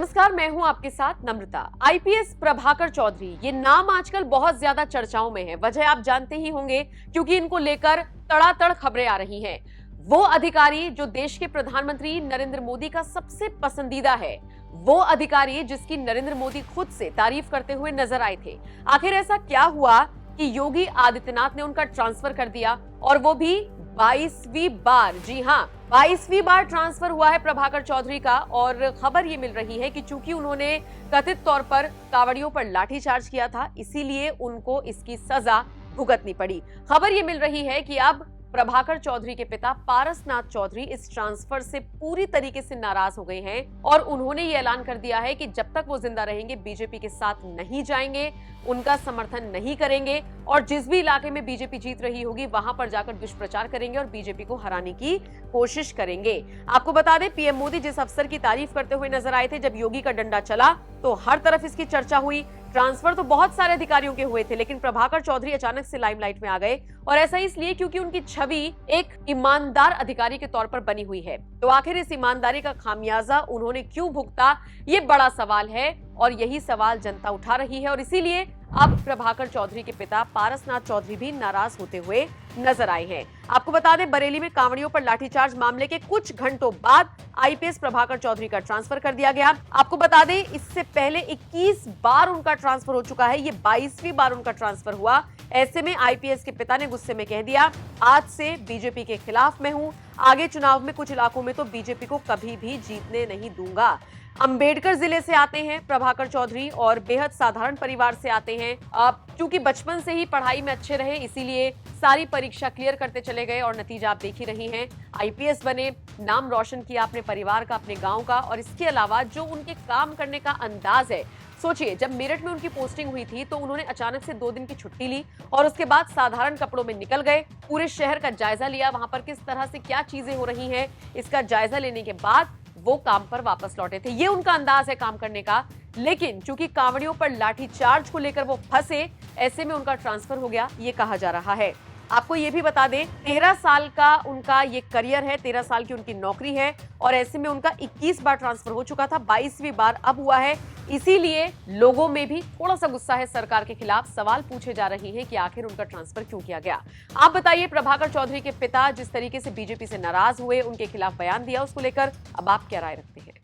नमस्कार, मैं हूं आपके साथ नम्रता। आईपीएस प्रभाकर चौधरी, ये नाम आजकल बहुत ज्यादा चर्चाओं में है। वजह आप जानते ही होंगे, क्योंकि इनको लेकर तड़ातड़ खबरें आ रही हैं। वो अधिकारी जो देश के प्रधानमंत्री नरेंद्र मोदी का सबसे पसंदीदा है, वो अधिकारी जिसकी नरेंद्र मोदी खुद से तारीफ करते हुए नजर आए थे। आखिर ऐसा क्या हुआ कि योगी आदित्यनाथ ने उनका ट्रांसफर कर दिया, और वो भी 22वीं बार। जी हां, 22वीं बार ट्रांसफर हुआ है प्रभाकर चौधरी का। और खबर ये मिल रही है कि चूंकि उन्होंने कथित तौर पर कांवड़ियों पर लाठीचार्ज किया था, इसीलिए उनको इसकी सजा भुगतनी पड़ी। खबर ये मिल रही है कि अब प्रभाकर चौधरी के पिता पारसनाथ चौधरी इस ट्रांसफर से पूरी तरीके से नाराज हो गए हैं, और उन्होंने ये ऐलान कर दिया है कि जब तक वो जिंदा रहेंगे बीजेपी के साथ नहीं जाएंगे, उनका समर्थन नहीं करेंगे, और जिस भी इलाके में बीजेपी जीत रही होगी वहां पर जाकर दुष्प्रचार करेंगे और बीजेपी को हराने की कोशिश करेंगे। आपको बता दें, पीएम मोदी जिस अफसर की तारीफ करते हुए नजर आए थे, जब योगी का डंडा चला तो हर तरफ इसकी चर्चा हुई। ट्रांसफर तो बहुत सारे अधिकारियों के हुए थे, लेकिन प्रभाकर चौधरी अचानक से लाइमलाइट में आ गए, और ऐसा इसलिए क्योंकि उनकी छवि एक ईमानदार अधिकारी के तौर पर बनी हुई है। तो आखिर इस ईमानदारी का खामियाजा उन्होंने क्यों भुगता, ये बड़ा सवाल है, और यही सवाल जनता उठा रही है। और इसीलिए अब प्रभाकर चौधरी के पिता पारसनाथ चौधरी भी नाराज होते हुए नजर आए हैं। आपको बता दें, बरेली में कांवड़ियों पर लाठीचार्ज मामले के कुछ घंटों बाद आईपीएस प्रभाकर चौधरी का ट्रांसफर कर दिया गया। आपको बता दें, इससे पहले 21 बार उनका ट्रांसफर हो चुका है, ये 22वीं बार उनका ट्रांसफर हुआ। ऐसे में आईपीएस के पिता ने गुस्से में कह दिया, आज से बीजेपी के खिलाफ मैं हूं, आगे चुनाव में कुछ इलाकों में तो बीजेपी को कभी भी जीतने नहीं दूंगा। अंबेडकर जिले से आते हैं प्रभाकर चौधरी, और बेहद साधारण परिवार से आते हैं। क्योंकि बचपन से ही पढ़ाई में अच्छे रहे, इसीलिए सारी परीक्षा क्लियर करते चले गए, और नतीजा आप देख ही रही हैं, आईपीएस बने, नाम रोशन किया अपने परिवार का, अपने गांव का। और इसके अलावा जो उनके काम करने का अंदाज है, सोचिए, जब मेरठ में उनकी पोस्टिंग हुई थी तो उन्होंने अचानक से 2 दिन की छुट्टी ली, और उसके बाद साधारण कपड़ों में निकल गए, पूरे शहर का जायजा लिया, वहां पर किस तरह से क्या चीजें हो रही हैं, इसका जायजा लेने के बाद वो काम पर वापस लौटे थे। ये उनका अंदाज है काम करने का। लेकिन चूंकि कांवड़ियों पर लाठीचार्ज को लेकर वो फंसे, ऐसे में उनका ट्रांसफर हो गया, ये कहा जा रहा है। आपको ये भी बता दें, 13 साल का उनका ये करियर है, 13 साल की उनकी नौकरी है, और ऐसे में उनका 21 बार ट्रांसफर हो चुका था, 22वीं बार अब हुआ है। इसीलिए लोगों में भी थोड़ा सा गुस्सा है सरकार के खिलाफ। सवाल पूछे जा रहे हैं कि आखिर उनका ट्रांसफर क्यों किया गया। आप बताइए, प्रभाकर चौधरी के पिता जिस तरीके से बीजेपी से नाराज हुए, उनके खिलाफ बयान दिया, उसको लेकर अब आप क्या राय रखते हैं?